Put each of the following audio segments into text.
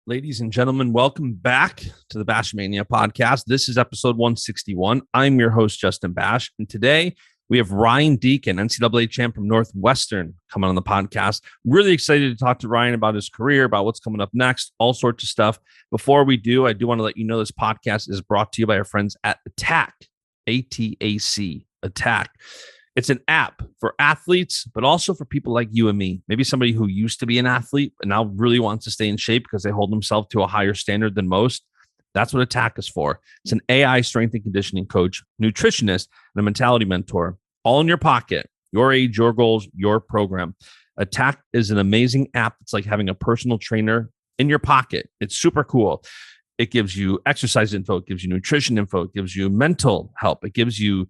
Ladies and gentlemen, welcome back to the Baschamania podcast. This is episode 161. I'm your host, Justin Basch, and today we have Ryan Deakin, NCAA champ from Northwestern, coming on the podcast. Really excited to talk to Ryan about his career, about what's coming up next, all sorts of stuff. Before we do, I do want to let you know this podcast is brought to you by our friends at Attack, A-T-A-C, Attack. It's an app for athletes, but also for people like you and me. Maybe somebody who used to be an athlete and now really wants to stay in shape because they hold themselves to a higher standard than most. That's what Attack is for. It's an AI strength and conditioning coach, nutritionist, and a mentality mentor, all in your pocket, your age, your goals, your program. Attack is an amazing app. It's like having a personal trainer in your pocket. It's super cool. It gives you exercise info. It gives you nutrition info. It gives you mental help. It gives you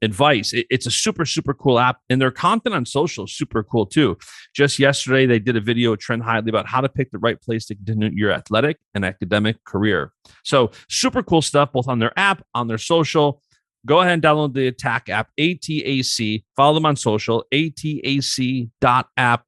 advice. It's a super, super cool app. And their content on social is super cool too. Just yesterday, they did a video, Trend Highly, about how to pick the right place to continue your athletic and academic career. So super cool stuff, both on their app, on their social. Go ahead and download the Attack app, ATAC. Follow them on social, atac.app.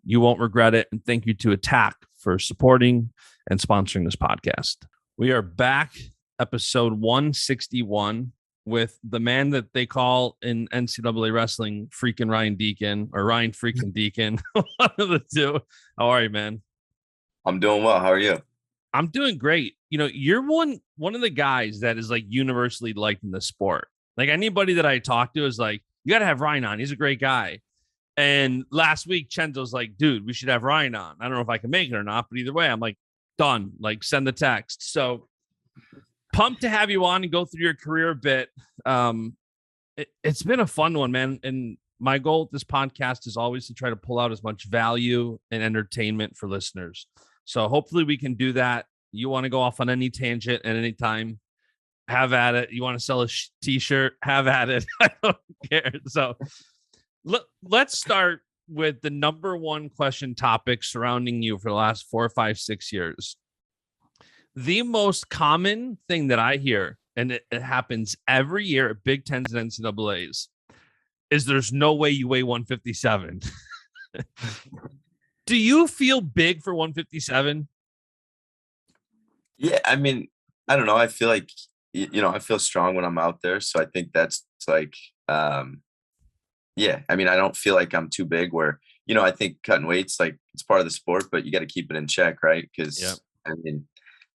You won't regret it. And thank you to Attack for supporting and sponsoring this podcast. We are back, episode 161, with the man that they call in NCAA wrestling freaking Ryan Deakin, or Ryan freaking Deakin. One of the two. How are you, man? I'm doing well. How are you? I'm doing great. You know, you're one of the guys that is like universally liked in the sport. Like anybody that I talk to is like, you got to have Ryan on. He's a great guy. And last week, Chenzo's like, dude, we should have Ryan on. I don't know if I can make it or not, but either way, I'm like, done. Like, send the text. So pumped to have you on and go through your career a bit. It's been a fun one, man. And my goal with this podcast is always to try to pull out as much value and entertainment for listeners. So hopefully we can do that. You want to go off on any tangent at any time, have at it. You want to sell a t-shirt, have at it. I don't care. So let's start with the number one question topic surrounding you for the last 4, 5, 6 years. The most common thing that I hear, and it happens every year at Big Tens and NCAAs, is there's no way you weigh 157. Do you feel big for 157? Yeah, I mean, I don't know. I feel like, I feel strong when I'm out there. So I think that's like, yeah, I mean, I don't feel like I'm too big where, I think cutting weight's like, it's part of the sport, but you got to keep it in check, right? Because, I mean,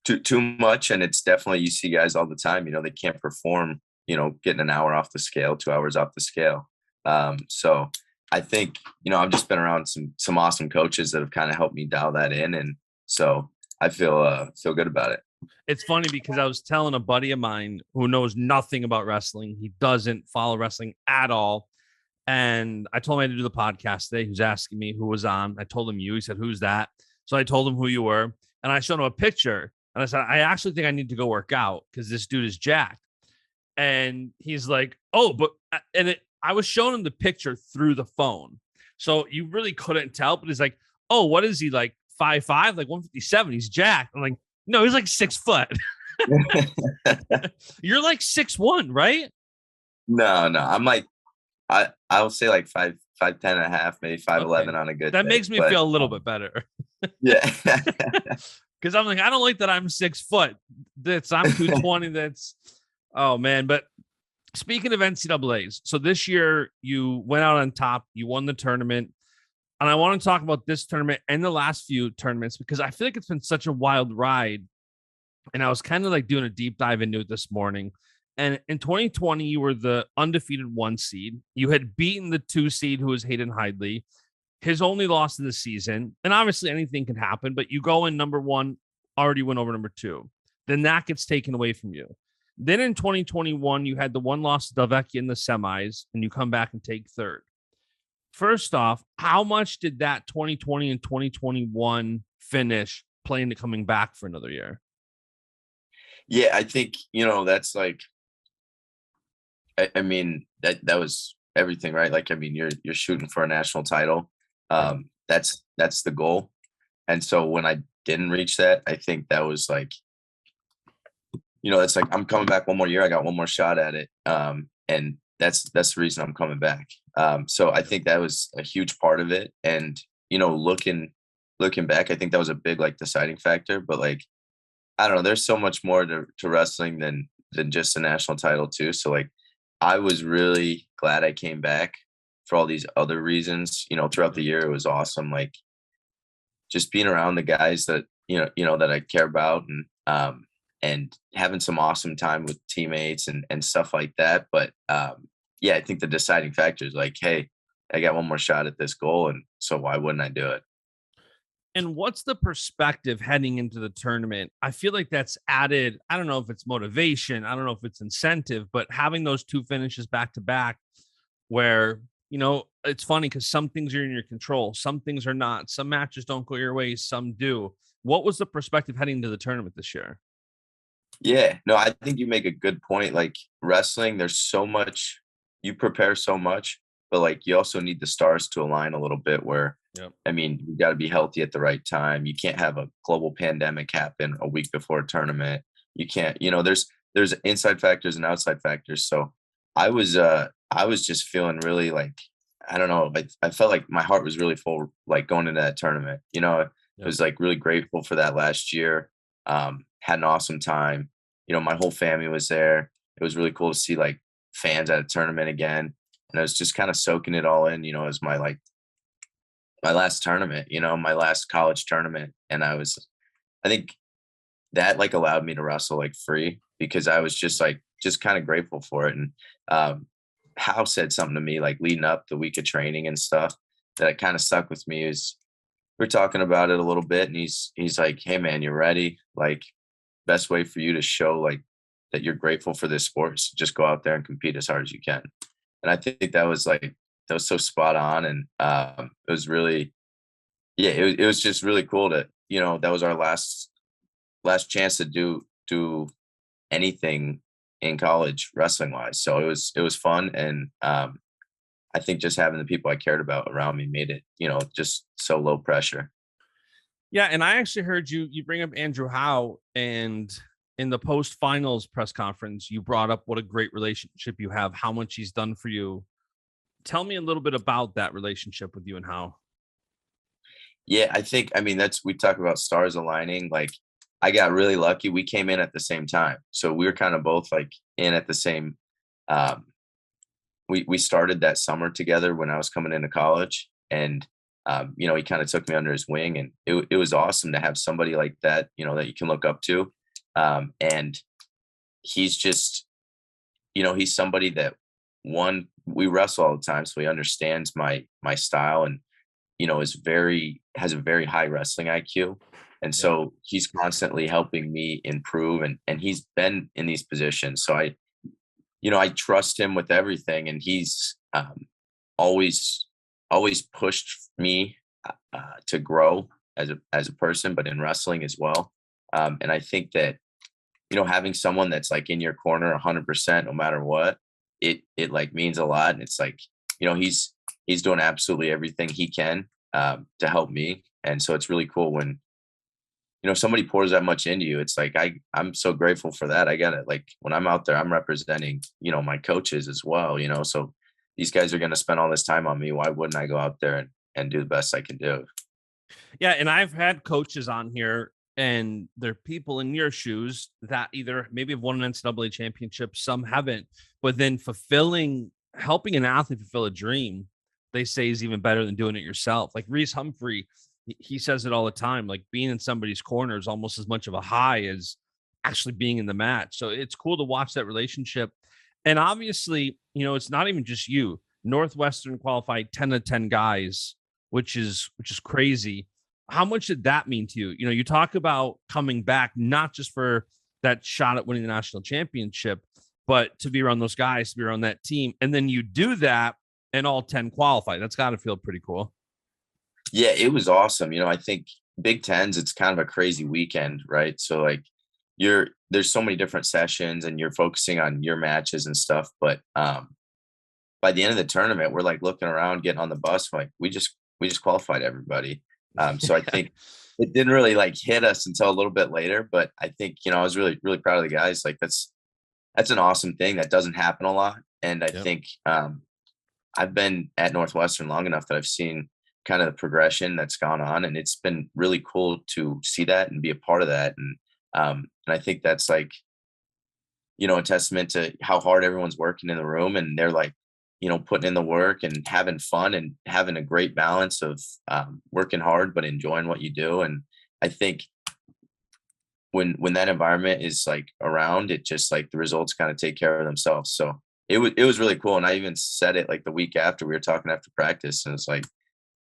too much. And it's definitely, you see guys all the time, they can't perform, getting an hour off the scale, 2 hours off the scale. So I think, I've just been around some awesome coaches that have kind of helped me dial that in. And so I feel good about it. It's funny because I was telling a buddy of mine who knows nothing about wrestling. He doesn't follow wrestling at all. And I told him I had to do the podcast today. He was asking me who was on. I told him you. He said, who's that? So I told him who you were. And I showed him a picture. And I said, I actually think I need to go work out because this dude is jacked. And he's like, oh, but I was showing him the picture through the phone. So you really couldn't tell. But he's like, oh, what is he, like 5'5", like 157? He's jacked. I'm like, no, he's like 6 foot. You're like 6'1", right? No. I'm like, I will say like 5'10" and a half, maybe 5'11" on a good That day, makes me feel a little bit better. Yeah. Because I'm like, I don't like that I'm 6 foot. I'm 220. Oh man. But speaking of NCAAs, so this year you went out on top, you won the tournament. And I want to talk about this tournament and the last few tournaments because I feel like it's been such a wild ride. And I was kind of like doing a deep dive into it this morning. And in 2020, you were the undefeated 1 seed. You had beaten the 2 seed, who was Hayden Hidley, his only loss of the season. And obviously anything can happen, but you go in number 1, already went over number 2. Then that gets taken away from you. Then in 2021, you had the 1 loss to Delvecchia in the semis, and you come back and take 3rd. First off, how much did that 2020 and 2021 finish play into coming back for another year? Yeah, I think, that's like, I mean, that was everything, right? Like, I mean, you're shooting for a national title. That's the goal. And so when I didn't reach that, I think that was like, it's like, I'm coming back one more year. I got one more shot at it. And that's the reason I'm coming back. So I think that was a huge part of it. And, looking looking back, I think that was a big like deciding factor. But like, I don't know, there's so much more to wrestling than just a national title too. So like, I was really glad I came back for all these other reasons. Throughout the year, it was awesome. Like just being around the guys that that I care about, and having some awesome time with teammates and stuff like that. But yeah, I think the deciding factor is like, hey, I got one more shot at this goal, and so why wouldn't I do it? And what's the perspective heading into the tournament? I feel like that's added. I don't know if it's motivation. I don't know if it's incentive, but having those two finishes back to back where, it's funny because some things are in your control, some things are not. Some matches don't go your way, some do. What was the perspective heading into the tournament this year? Yeah, no, I think you make a good point. Like wrestling, there's so much, you prepare so much, but like you also need the stars to align a little bit where, Yep. I mean, you got to be healthy at the right time. You can't have a global pandemic happen a week before a tournament. You can't, there's inside factors and outside factors. So I was just feeling really like, I don't know, I felt like my heart was really full, like going into that tournament. I Yep. was like really grateful for that last year. Had an awesome time. My whole family was there. It was really cool to see like fans at a tournament again. And I was just kind of soaking it all in, as my last tournament, my last college tournament. And I think that like allowed me to wrestle like free because I was just kind of grateful for it. And Hal said something to me like leading up the week of training and stuff that kind of stuck with me is we're talking about it a little bit. And he's like, hey man, you're ready. Like best way for you to show like that you're grateful for this sport is just go out there and compete as hard as you can. And I think that was so spot on. And it was really, yeah, it was just really cool to, that was our last chance to do anything in college wrestling wise. So it was fun. And I think just having the people I cared about around me made it, just so low pressure. Yeah, and I actually heard you bring up Andrew Howe, and in the post finals press conference, you brought up what a great relationship you have, how much he's done for you. Tell me a little bit about that relationship with you and Howe. Yeah, I mean, we talk about stars aligning. Like I got really lucky. We came in at the same time. So we were kind of both like in at the same, um, we started that summer together when I was coming into college, and he kind of took me under his wing, and it was awesome to have somebody like that, that you can look up to. And he's just, he's somebody that we wrestle all the time, so he understands my style, and has a very high wrestling IQ. And Yeah. so he's constantly helping me improve, and he's been in these positions. So I trust him with everything, and he's always always pushed me to grow as a person, but in wrestling as well. And I think that having someone that's like in your corner 100% no matter what, it like means a lot. And it's like he's doing absolutely everything he can to help me, and so it's really cool when somebody pours that much into you. It's like I'm so grateful for that. I get it. Like when I'm out there, I'm representing my coaches as well. So these guys are going to spend all this time on me. Why wouldn't I go out there and do the best I can do? Yeah, and I've had coaches on here, and they're people in your shoes that either maybe have won an NCAA championship, some haven't, but then helping an athlete fulfill a dream, they say is even better than doing it yourself. Like Reese Humphrey, he says it all the time. Like being in somebody's corner is almost as much of a high as actually being in the match. So it's cool to watch that relationship. And obviously, it's not even just you. Northwestern qualified 10 to 10 guys, which is crazy. How much did that mean to you? You talk about coming back, not just for that shot at winning the national championship, but to be around those guys, to be around that team. And then you do that and all 10 qualify. That's got to feel pretty cool. Yeah, it was awesome. I think Big Tens, it's kind of a crazy weekend, right? So like there's so many different sessions and you're focusing on your matches and stuff. But by the end of the tournament, we're like looking around, getting on the bus. Like we just qualified everybody. So I think it didn't really like hit us until a little bit later. But I think, I was really, really proud of the guys. Like that's an awesome thing that doesn't happen a lot. And I Yep. think I've been at Northwestern long enough that I've seen kind of the progression that's gone on. And it's been really cool to see that and be a part of that. And I think that's like, a testament to how hard everyone's working in the room, and they're like, putting in the work and having fun and having a great balance of working hard, but enjoying what you do. And I think when that environment is like around, it just like the results kind of take care of themselves. So it was really cool. And I even said it like the week after, we were talking after practice, and it's like,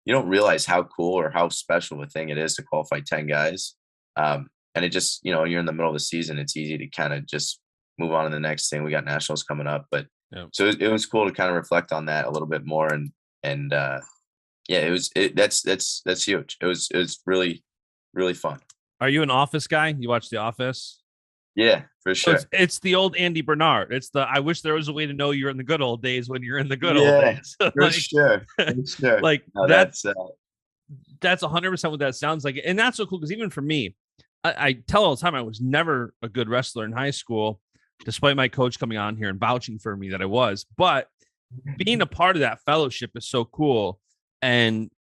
you don't realize how cool or how special of a thing it is to qualify 10 guys. And it just, you're in the middle of the season, it's easy to kind of just move on to the next thing. We got nationals coming up, but so it was cool to kind of reflect on that a little bit more. And that's huge. It was really, really fun. Are you an Office guy? You watch The Office? Yeah, for sure. So it's the old Andy Bernard. It's the I wish there was a way to know you're in the good old days when you're in the good old days. For sure. For sure. Like no, that's 100% what that sounds like. And that's so cool because even for me, I tell all the time I was never a good wrestler in high school, despite my coach coming on here and vouching for me that I was. But being a part of that fellowship is so cool. And,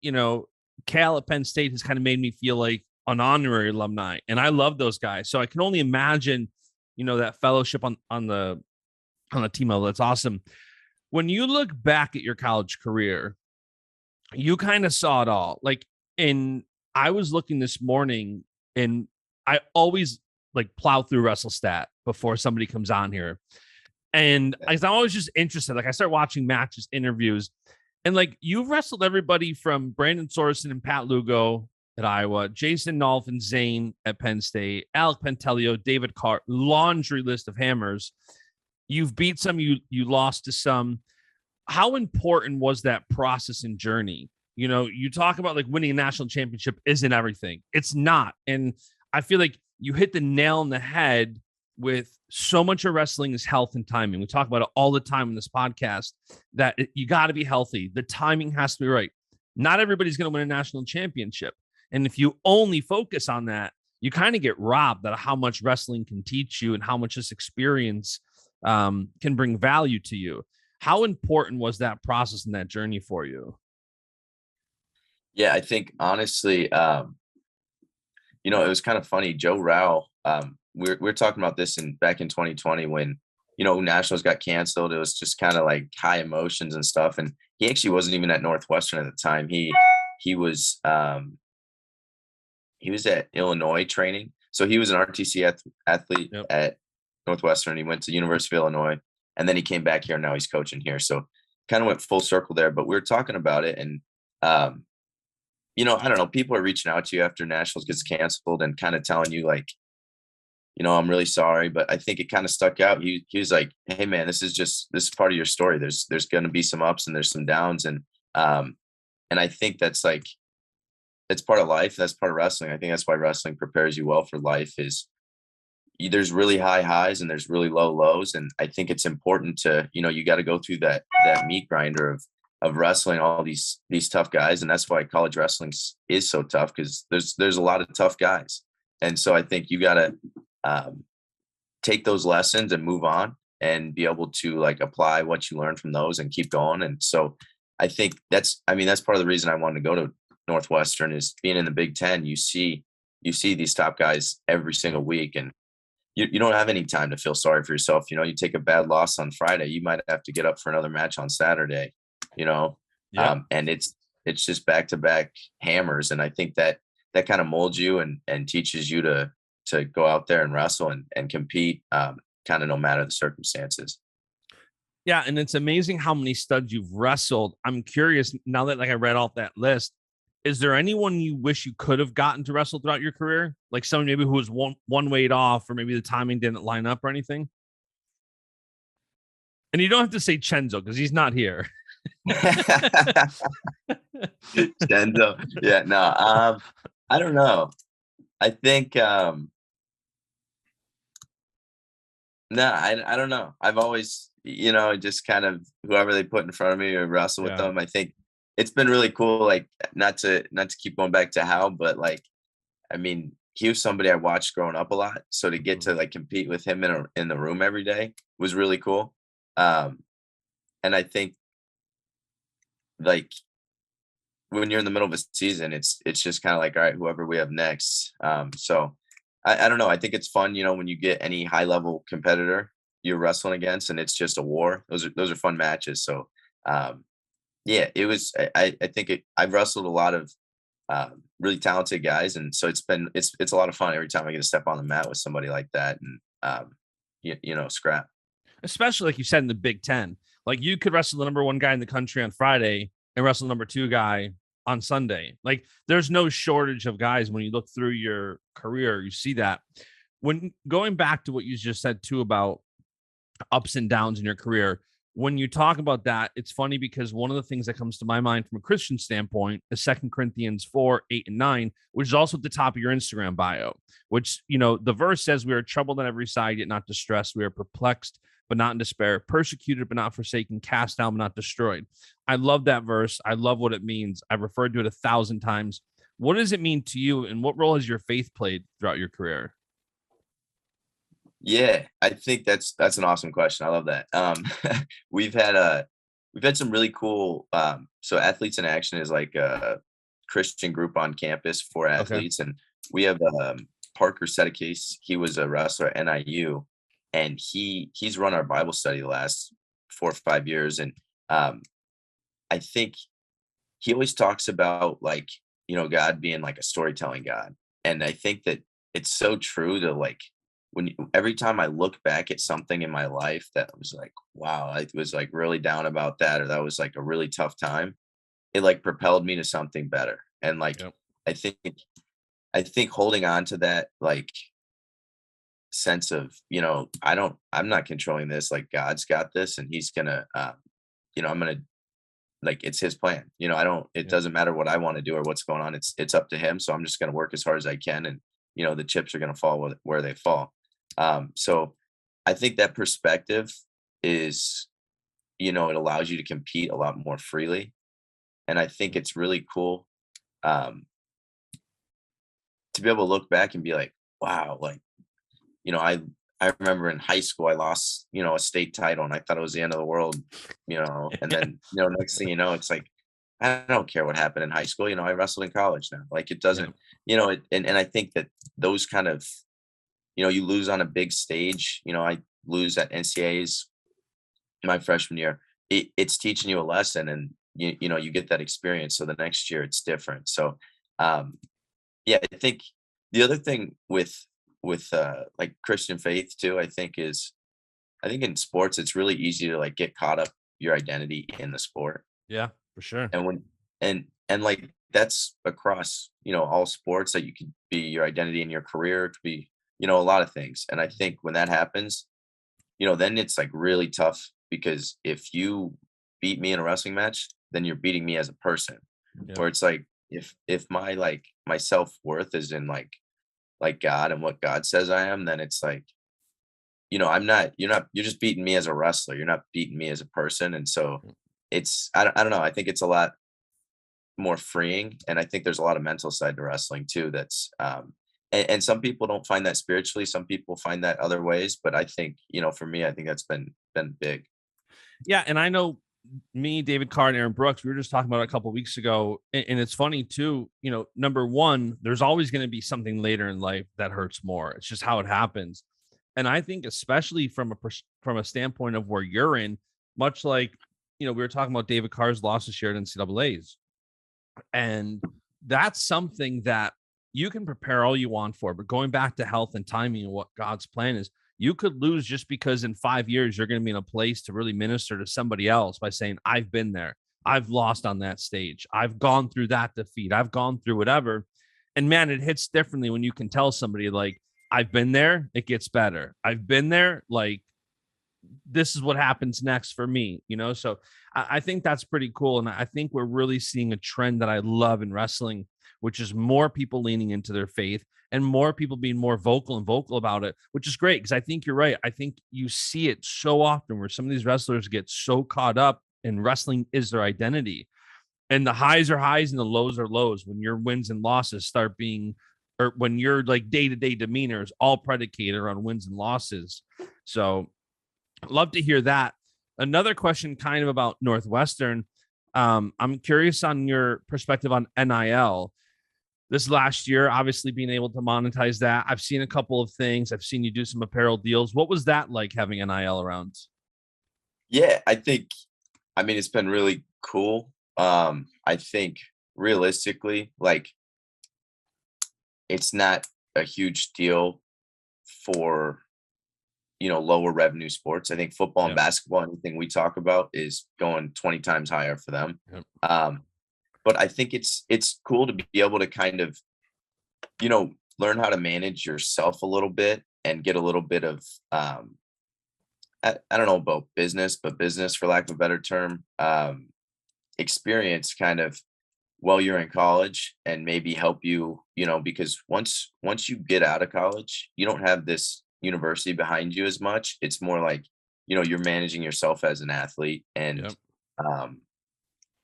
Cal at Penn State has kind of made me feel like an honorary alumni, and I love those guys. So I can only imagine, that fellowship on the team level. That's awesome. When you look back at your college career, you kind of saw it all. Like, I was looking this morning, and I always like plow through WrestleStat before somebody comes on here, and I'm always just interested. Like, I start watching matches, interviews, and like you've wrestled everybody from Brandon Sorensen and Pat Lugo at Iowa, Jason Nolf and Zane at Penn State, Alec Pentelio, David Carr, laundry list of hammers. You've beat some, you lost to some. How important was that process and journey? You talk about like winning a national championship isn't everything. It's not. And I feel like you hit the nail on the head with so much of wrestling is health and timing. We talk about it all the time in this podcast, that you got to be healthy. The timing has to be right. Not everybody's going to win a national championship. And if you only focus on that, you kind of get robbed of how much wrestling can teach you and how much this experience can bring value to you. How important was that process and that journey for you? Yeah, I think honestly, it was kind of funny. Joe Rao, we're talking about this back in 2020 when, nationals got canceled. It was just kind of like high emotions and stuff. And he actually wasn't even at Northwestern at the time. He was at Illinois training. So he was an RTC athlete at Northwestern. He went to University of Illinois, and then he came back here, and now he's coaching here. So kind of went full circle there, but we were talking about it. And, I don't know, people are reaching out to you after nationals gets canceled and kind of telling you like, I'm really sorry, but I think it kind of stuck out. He was like, hey man, this is part of your story. There's going to be some ups and there's some downs. And I think that's like, it's part of life. That's part of wrestling. I think that's why wrestling prepares you well for life. Is there's really high highs and there's really low lows. And I think it's important to, you got to go through that meat grinder of wrestling all these tough guys. And that's why college wrestling is so tough, because there's a lot of tough guys. And so I think you got to take those lessons and move on and be able to like apply what you learned from those and keep going. And so I think that's part of the reason I wanted to go to Northwestern, is being in the Big Ten. You see these top guys every single week, and you don't have any time to feel sorry for yourself. You take a bad loss on Friday, you might have to get up for another match on Saturday, and it's just back-to-back hammers. And I think that kind of molds you and teaches you to go out there and wrestle and compete, kind of no matter the circumstances. Yeah. And it's amazing how many studs you've wrestled. I'm curious now that like I read off that list, is there anyone you wish you could have gotten to wrestle throughout your career? Like someone maybe who was one weight off, or maybe the timing didn't line up or anything? And you don't have to say Chenzo because he's not here. Chenzo. Yeah, no. I don't know. I think no, I don't know. I've always, just kind of whoever they put in front of me or wrestle with them. I think it's been really cool. Like not to keep going back to Hal, but like, I mean, he was somebody I watched growing up a lot. So to get to like compete with him in the room every day was really cool. And I think like when you're in the middle of a season, it's just kind of like, all right, whoever we have next. So I don't know. I think it's fun, when you get any high level competitor you're wrestling against, and it's just a war. Those are fun matches. So yeah, it was. I think I've wrestled a lot of really talented guys, and so it's a lot of fun every time I get to step on the mat with somebody like that, and scrap. Especially like you said in the Big Ten, like you could wrestle the number one guy in the country on Friday and wrestle the number two guy on Sunday. Like there's no shortage of guys. When you look through your career, you see that. When going back to what you just said too about ups and downs in your career, when you talk about that, it's funny because one of the things that comes to my mind from a Christian standpoint is 2 Corinthians 4:8-9, which is also at the top of your Instagram bio, which, the verse says, we are troubled on every side, yet not distressed. We are perplexed, but not in despair, persecuted, but not forsaken, cast down, but not destroyed. I love that verse. I love what it means. I've referred to it 1,000 times. What does it mean to you, and what role has your faith played throughout your career? Yeah, I think that's an awesome question. I love that. We've had some really cool. So Athletes in Action is like a Christian group on campus for athletes, and we have Parker Sedicase. He was a wrestler at NIU, and he's run our Bible study the last 4 or 5 years, and I think he always talks about God being like a storytelling God, and I think that it's so true to every time I look back at something in my life that was like, wow, I was like really down about that, or that was like a really tough time, it like propelled me to something better. And Yep. I think holding on to that sense of, I'm not controlling this, like God's got this, and he's gonna I'm gonna, it's his plan. It doesn't matter what I want to do or what's going on. It's up to him. So I'm just gonna work as hard as I can, and the chips are gonna fall where they fall. So I think that perspective is, it allows you to compete a lot more freely. And I think it's really cool to be able to look back and be like, wow, I remember in high school, I lost, a state title, and I thought it was the end of the world, and then, next thing you know, it's like, I don't care what happened in high school. I wrestled in college now. It doesn't, and I think that those kind of, you lose on a big stage. I lose at NCAAs my freshman year. It's teaching you a lesson, and you get that experience. So the next year it's different. So, yeah, I think the other thing with Christian faith too, I think in sports, it's really easy to get caught up your identity in the sport. Yeah, for sure. And when, and that's across, all sports, that you could be your identity in your career. It could be, a lot of things. And I think when that happens, then it's really tough, because if you beat me in a wrestling match, then you're beating me as a person. Yeah. Or it's if my my self-worth is in God and what God says I am, then it's you're just beating me as a wrestler. You're not beating me as a person. And so I don't know. I think it's a lot more freeing. And I think there's a lot of mental side to wrestling too. That's, and some people don't find that spiritually. Some people find that other ways. But I think, for me, I think that's been big. Yeah. And I know me, David Carr, and Aaron Brooks, we were just talking about it a couple of weeks ago. And it's funny too, number one, there's always going to be something later in life that hurts more. It's just how it happens. And I think especially from a standpoint of where you're in, much like, we were talking about David Carr's loss this year at NCAAs. And that's something that you can prepare all you want for, but going back to health and timing and what God's plan is, you could lose just because in 5 years, you're going to be in a place to really minister to somebody else by saying, I've been there. I've lost on that stage. I've gone through that defeat. I've gone through whatever. And man, it hits differently when you can tell somebody I've been there, it gets better. I've been there, this is what happens next for me, So I think that's pretty cool. And I think we're really seeing a trend that I love in wrestling, which is more people leaning into their faith and more people being more vocal about it, which is great. Because I think you're right. I think you see it so often where some of these wrestlers get so caught up in wrestling is their identity. And the highs are highs and the lows are lows when your wins and losses start being, or when your day-to-day demeanor is all predicated on wins and losses. So love to hear that. Another question kind of about Northwestern. I'm curious on your perspective on NIL. This last year, obviously being able to monetize that. I've seen a couple of things. I've seen you do some apparel deals. What was that like having NIL around? Yeah, I mean, it's been really cool. I think realistically, like it's not a huge deal for lower revenue sports. I think football and Yeah. basketball, anything we talk about is going 20 times higher for them. Yep. But I think it's cool to be able to kind of, learn how to manage yourself a little bit and get a little bit of I don't know about business, but business for lack of a better term, experience kind of while you're in college and maybe help you, because once you get out of college, you don't have this university behind you as much. It's more like, you're managing yourself as an athlete Yep. um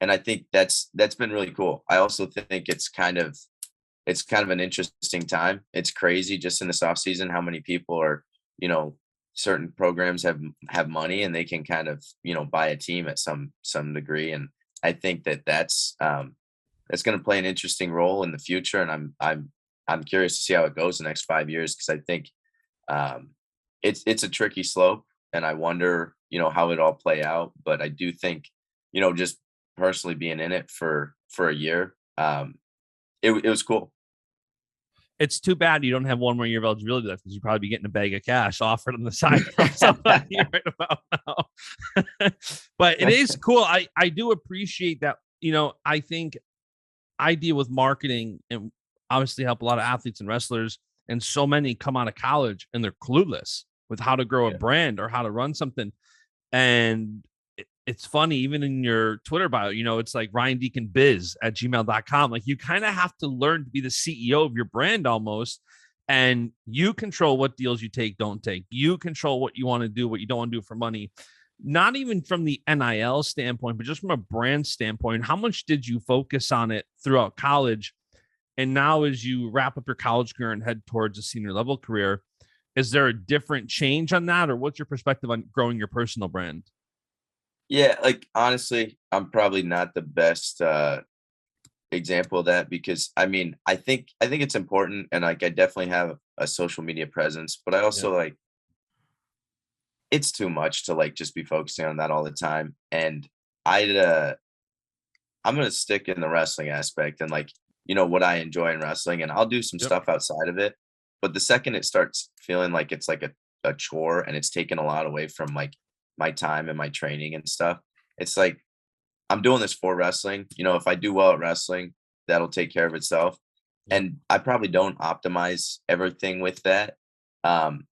and I think that's been really cool. I also think it's kind of an interesting time. It's crazy just in this off season how many people are, you know, certain programs have money and they can kind of, buy a team at some degree. And I think that's going to play an interesting role in the future. And I'm curious to see how it goes the next 5 years because I think um, it's a tricky slope, and I wonder, how it all play out. But I do think, just personally being in it for a year, it was cool. It's too bad you don't have one more year of eligibility left because you'd probably be getting a bag of cash offered on the side from somebody right about now. But it is cool. I do appreciate that. I think I deal with marketing and obviously help a lot of athletes and wrestlers, and so many come out of college and they're clueless with how to grow a Yeah. brand or how to run something. And it's funny, even in your Twitter bio, it's like Ryan Deacon biz at gmail.com. Like you kind of have to learn to be the CEO of your brand almost. And you control what deals you take, don't take. You control what you want to do, what you don't want to do for money. Not even from the NIL standpoint, but just from a brand standpoint. How much did you focus on it throughout college? And now, as you wrap up your college career and head towards a senior level career, is there a different change on that? Or what's your perspective on growing your personal brand? Yeah, like honestly, I'm probably not the best example of that because I mean, I think it's important and like I definitely have a social media presence, but I Yeah. also like it's too much to like just be focusing on that all the time. And I'd I'm gonna stick in the wrestling aspect and like, what I enjoy in wrestling and I'll do some Yep. stuff outside of it. But the second it starts feeling like it's like a chore and it's taken a lot away from like my time and my training and stuff, it's like I'm doing this for wrestling. If I do well at wrestling, that'll take care of itself. Yep. And I probably don't optimize everything with that. Um,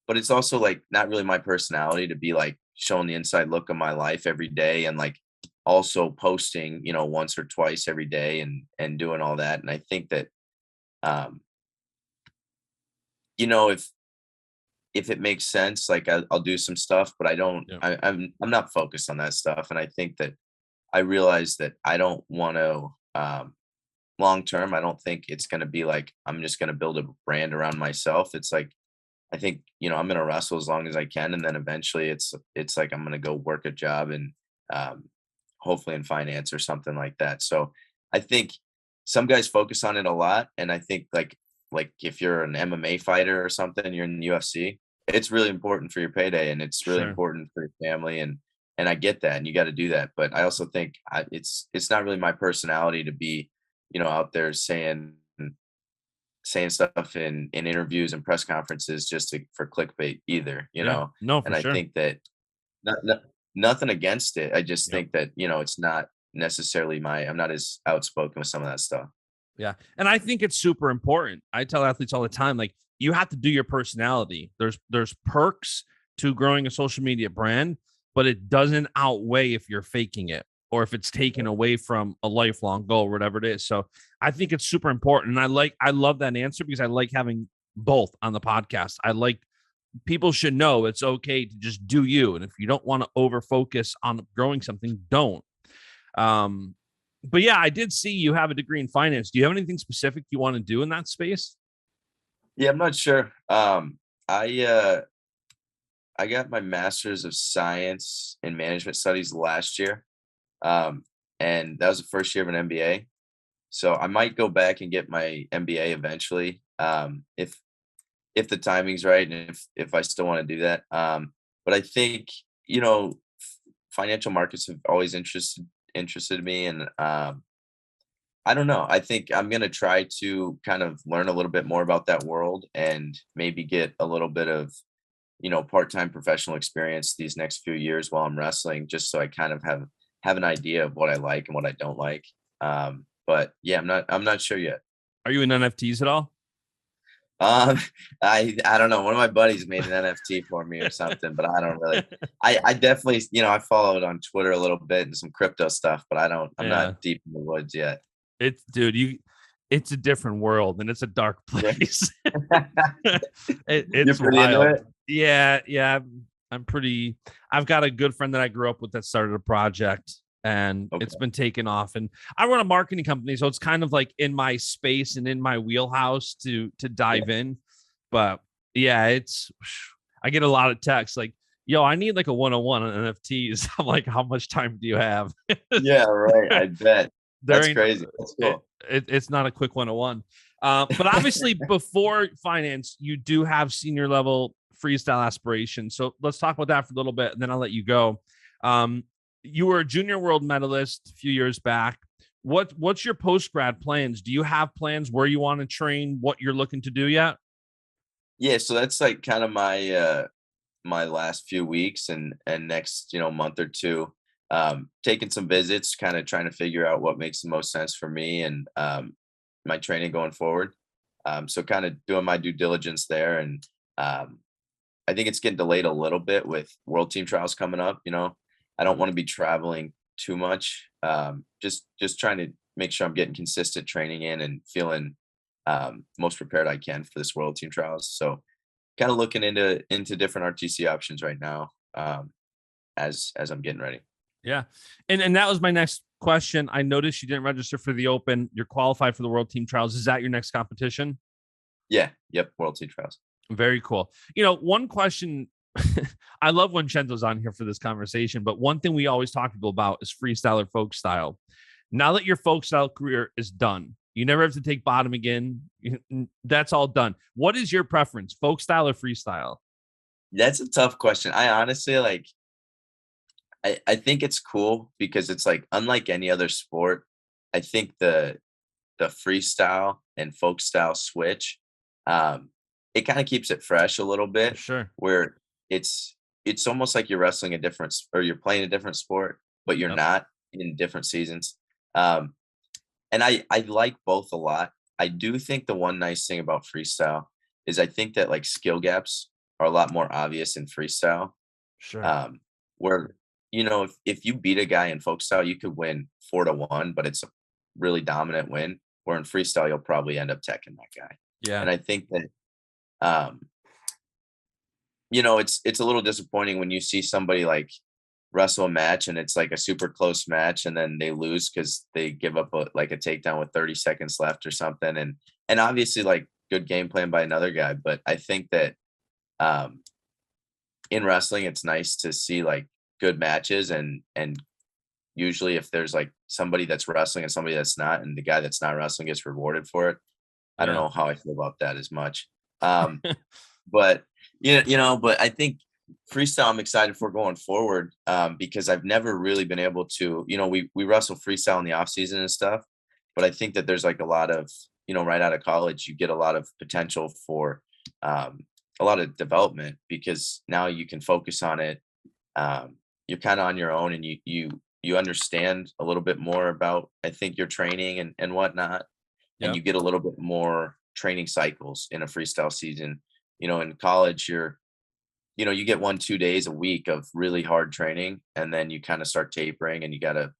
but it's also like not really my personality to be like showing the inside look of my life every day and like also posting, once or twice every day and doing all that. And I think that um, if it makes sense, like I'll do some stuff, but I don't Yep. I'm not focused on that stuff. And I think that I realize that I don't want to long term, I don't think it's going to be like I'm just going to build a brand around myself. It's like I think, I'm going to wrestle as long as I can and then eventually it's like I'm going to go work a job and um hopefully in finance or something like that. So, I think some guys focus on it a lot and I think like if you're an MMA fighter or something, you're in the UFC, it's really important for your payday and it's really Sure. important for your family and I get that and you got to do that. But I also think it's not really my personality to be, out there saying stuff in interviews and press conferences just for clickbait either, Yeah. No, for and I sure. think that not nothing against it. I just Yep. think that, it's not necessarily I'm not as outspoken with some of that stuff. Yeah. And I think it's super important. I tell athletes all the time, like, you have to do your personality. There's perks to growing a social media brand, but it doesn't outweigh if you're faking it or if it's taken away from a lifelong goal, whatever it is. So I think it's super important. And I love that answer because I like having both on the podcast. I like people should know it's okay to just do you. And if you don't want to over focus on growing something, don't. Um, but yeah, I did see you have a degree in finance. Do you have anything specific you want to do in that space? Yeah, I'm not sure. I I got my master's of science in management studies last year. Um, and that was the first year of an MBA. So I might go back and get my MBA eventually, if the timing's right and if I still want to do that. But I think, financial markets have always interested me, and I don't know. I think I'm gonna try to kind of learn a little bit more about that world and maybe get a little bit of, part-time professional experience these next few years while I'm wrestling, just so I kind of have an idea of what I like and what I don't like. But yeah, I'm not sure yet. Are you in NFTs at all? Um, I don't know. One of my buddies made an NFT for me or something, but I don't really. I definitely, I follow it on Twitter a little bit and some crypto stuff, but I'm Yeah. not deep in the woods yet. It's a different world and it's a dark Yeah. place. You're It's pretty into wild. it? Yeah. I've got a good friend that I grew up with that started a project, and Okay. it's been taken off. And I run a marketing company, so it's kind of like in my space and in my wheelhouse to dive in. But yeah, I get a lot of texts like, yo, I need like a 101 on NFTs. I'm like, how much time do you have? Yeah, right. I bet. There That's ain't crazy. That's cool. it's not a quick 101. But obviously before finance, you do have senior level freestyle aspirations. So let's talk about that for a little bit, and then I'll let you go. You were a junior world medalist a few years back. What's your post grad plans? Do you have plans where you want to train, what you're looking to do yet? Yeah, so that's like kind of my last few weeks and next, month or two. Taking some visits, kind of trying to figure out what makes the most sense for me and my training going forward. So kind of doing my due diligence there, and I think it's getting delayed a little bit with world team trials coming up. I don't want to be traveling too much. Just trying to make sure I'm getting consistent training in and feeling most prepared I can for this world team trials. So kind of looking into different RTC options right now, as I'm getting ready. Yeah. And that was my next question. I noticed you didn't register for the Open. You're qualified for the World Team Trials. Is that your next competition? Yeah. Yep. World team trials. Very cool. One question. I love when Chenzo's on here for this conversation, but one thing we always talk to people about is freestyle or folk style. Now that your folk style career is done, you never have to take bottom again. That's all done. What is your preference, folk style or freestyle? That's a tough question. I honestly I think it's cool because it's like unlike any other sport. I think the freestyle and folk style switch, it kind of keeps it fresh a little bit, Sure. where it's almost like you're wrestling or you're playing a different sport, but you're Yep. not in different seasons. Um, and I like both a lot. I do think the one nice thing about freestyle is I think that like skill gaps are a lot more obvious in freestyle. Sure. Where if you beat a guy in folk style, you could win 4-1, but it's a really dominant win. Where in freestyle, you'll probably end up teching that guy. Yeah. And I think that um, it's a little disappointing when you see somebody like wrestle a match and it's like a super close match and then they lose because they give up a takedown with 30 seconds left or something. And obviously like good game plan by another guy. But I think that um, in wrestling, it's nice to see like good matches and usually if there's like somebody that's wrestling and somebody that's not, and the guy that's not wrestling gets rewarded for it. I don't Yeah. know how I feel about that as much. But but I think freestyle I'm excited for going forward, because I've never really been able to, we wrestle freestyle in the off season and stuff, but I think that there's like a lot of, right out of college, you get a lot of potential for a lot of development because now you can focus on it. You're kind of on your own and you understand a little bit more about, I think, your training and whatnot. And Yep. you get a little bit more training cycles in a freestyle season. In college, you get 1-2 days a week of really hard training, and then you kind of start tapering and you got to,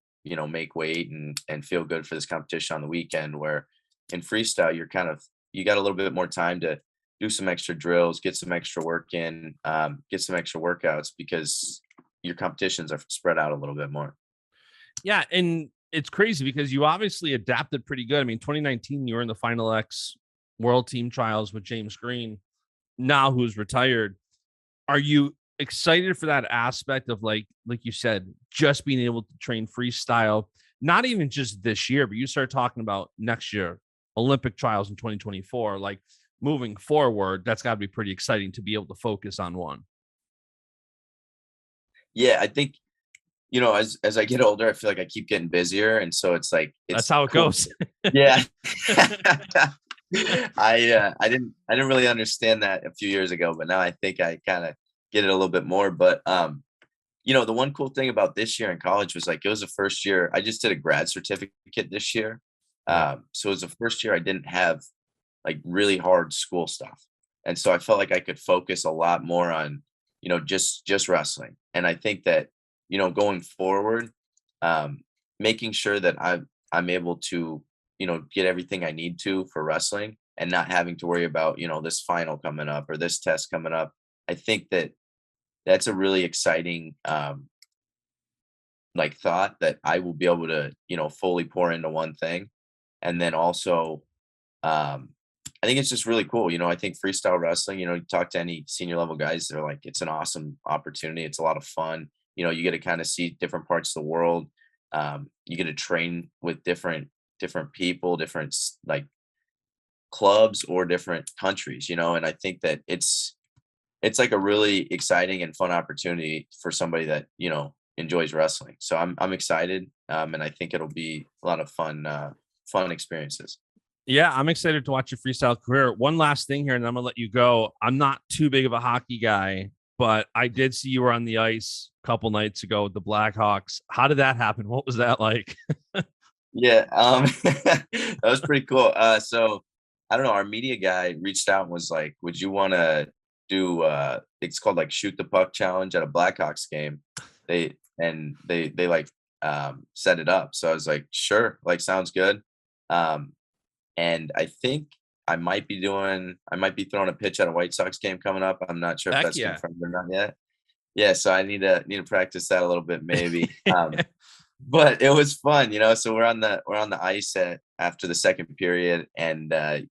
make weight and feel good for this competition on the weekend. Where in freestyle, you got a little bit more time to do some extra drills, get some extra work in, get some extra workouts because your competitions are spread out a little bit more. Yeah. And it's crazy because you obviously adapted pretty good. I mean, 2019, you were in the Final X World Team Trials with James Green, now who's retired. Are you excited for that aspect of like you said, just being able to train freestyle? not even just this year, but you start talking about next year, Olympic trials in 2024, like moving forward, that's got to be pretty exciting to be able to focus on one. Yeah, I think, as I get older, I feel like I keep getting busier. And so it's like, That's how it goes. Yeah. I didn't really understand that a few years ago, but now I think I kind of get it a little bit more. But the one cool thing about this year in college was like it was the first year I just did a grad certificate this year. So it was the first year I didn't have like really hard school stuff. And so I felt like I could focus a lot more on, just wrestling. And I think that, going forward, making sure that I'm able to, get everything I need to for wrestling and not having to worry about, this final coming up or this test coming up. I think that that's a really exciting, like thought that I will be able to, fully pour into one thing. And then also, I think it's just really cool. I think freestyle wrestling, you talk to any senior level guys, they're like, it's an awesome opportunity. It's a lot of fun. You get to kind of see different parts of the world. You get to train with different people, different like clubs or different countries, and I think that it's like a really exciting and fun opportunity for somebody that, enjoys wrestling. So I'm excited. And I think it'll be a lot of fun experiences. Yeah, I'm excited to watch your freestyle career. One last thing here, and I'm gonna let you go. I'm not too big of a hockey guy, but I did see you were on the ice a couple nights ago with the Blackhawks. How did that happen? What was that like? Yeah, that was pretty cool. So I don't know, our media guy reached out and was like, would you want to do it's called like shoot the puck challenge at a Blackhawks game? They like set it up. So I was like, sure, like sounds good. And I think I might be throwing a pitch at a White Sox game coming up. I'm not sure if that's confirmed or not yet. Yeah, so I need to practice that a little bit maybe. But it was fun, so we're on the ice after the second period, and they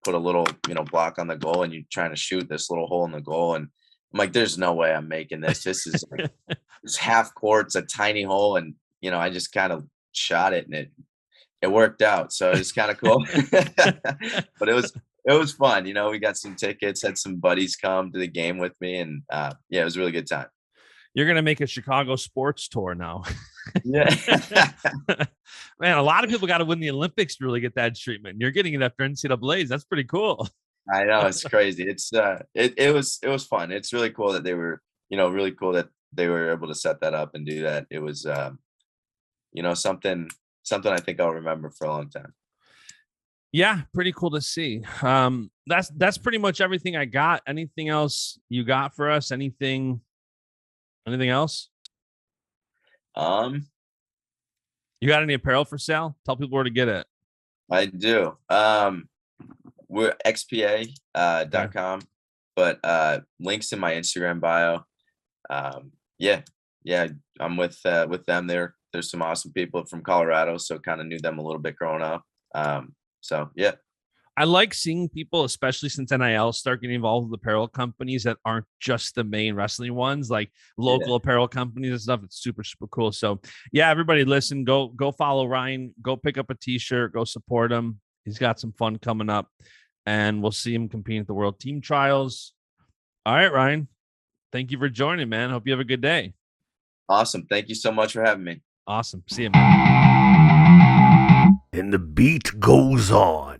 put a little, block on the goal, and you're trying to shoot this little hole in the goal, and I'm like, there's no way I'm making this. This is like it's half court, it's a tiny hole, and I just kind of shot it, and it worked out. So it's kind of cool. But it was fun. We got some tickets, had some buddies come to the game with me, and it was a really good time. You're going to make a Chicago sports tour now. Yeah. Man, a lot of people got to win the Olympics to really get that treatment. You're getting it after NCAAs. That's pretty cool. I know, it's crazy. It's it was fun. It's really cool that they were, really cool that they were able to set that up and do that. It was something I think I'll remember for a long time. Yeah, pretty cool to see. That's pretty much everything I got. Anything else you got for us? Anything else? You got any apparel for sale? Tell people where to get it. I do. We're xpa.com, but links in my Instagram bio. Yeah, I'm with them. There's some awesome people from Colorado, so kind of knew them a little bit growing up. So yeah. I like seeing people, especially since NIL start getting involved with apparel companies that aren't just the main wrestling ones, like local apparel companies and stuff. It's super, super cool. So yeah, everybody listen, go follow Ryan, go pick up a t-shirt, go support him. He's got some fun coming up, and we'll see him competing at the World Team Trials. All right, Ryan, thank you for joining, man. Hope you have a good day. Awesome. Thank you so much for having me. Awesome. See you, man. And the beat goes on.